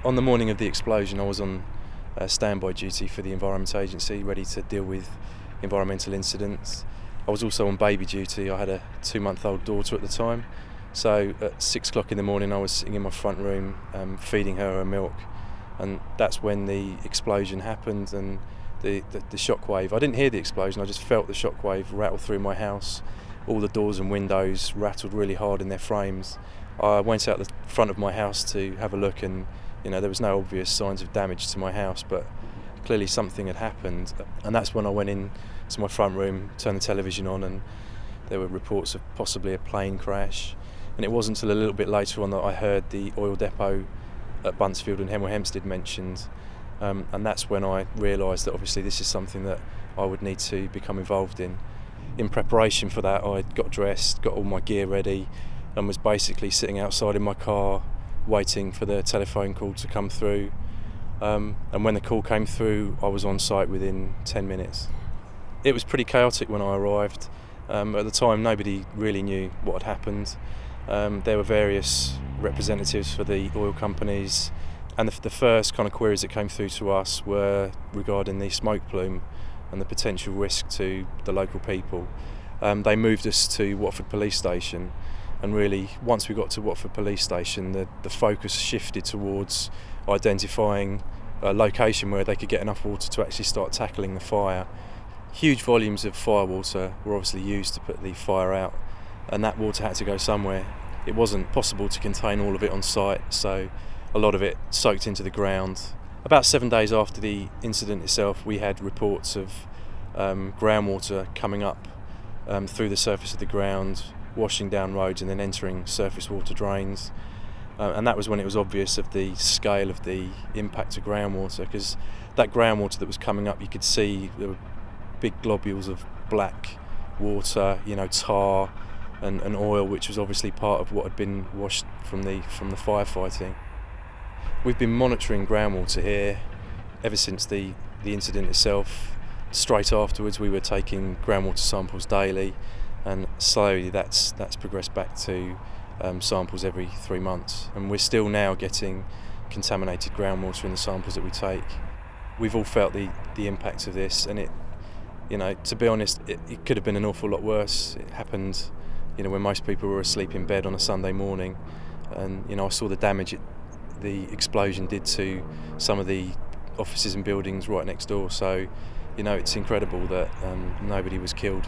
On the morning of the explosion, I was on standby duty for the Environment Agency, ready to deal with environmental incidents. I was also on baby duty. I had a 2-month-old daughter at the time, so at 6 o'clock in the morning I was sitting in my front room feeding her milk, and that's when the explosion happened and the shockwave. I didn't hear the explosion, I just felt the shockwave rattle through my house. All the doors and windows rattled really hard in their frames. I went out the front of my house to have a look, and there was no obvious signs of damage to my house, but clearly something had happened. And that's when I went in to my front room, turned the television on, and there were reports of possibly a plane crash. And it wasn't until a little bit later on that I heard the oil depot at Buncefield and Hemel Hempstead mentioned. And that's when I realised that obviously this is something that I would need to become involved in. In preparation for that, I got dressed, got all my gear ready, and was basically sitting outside in my car waiting for the telephone call to come through. And when the call came through, I was on site within 10 minutes. It was pretty chaotic when I arrived. At the time, nobody really knew what had happened. There were various representatives for the oil companies, and the first kind of queries that came through to us were regarding the smoke plume and the potential risk to the local people. They moved us to Watford Police Station, and really once we got to Watford Police Station, the focus shifted towards identifying a location where they could get enough water to actually start tackling the fire. Huge volumes of firewater were obviously used to put the fire out, and that water had to go somewhere. It wasn't possible to contain all of it on site, so a lot of it soaked into the ground. About 7 days after the incident itself, we had reports of groundwater coming up through the surface of the ground, washing down roads and then entering surface water drains. And that was when it was obvious of the scale of the impact of groundwater, because that groundwater that was coming up, you could see there were big globules of black water, tar and oil, which was obviously part of what had been washed from the firefighting. We've been monitoring groundwater here ever since the incident itself. Straight afterwards, we were taking groundwater samples daily, and slowly that's progressed back to samples every 3 months. And we're still now getting contaminated groundwater in the samples that we take. We've all felt the impact of this, and to be honest, it could have been an awful lot worse. It happened, when most people were asleep in bed on a Sunday morning, and I saw the damage the explosion did to some of the offices and buildings right next door. So, it's incredible that nobody was killed.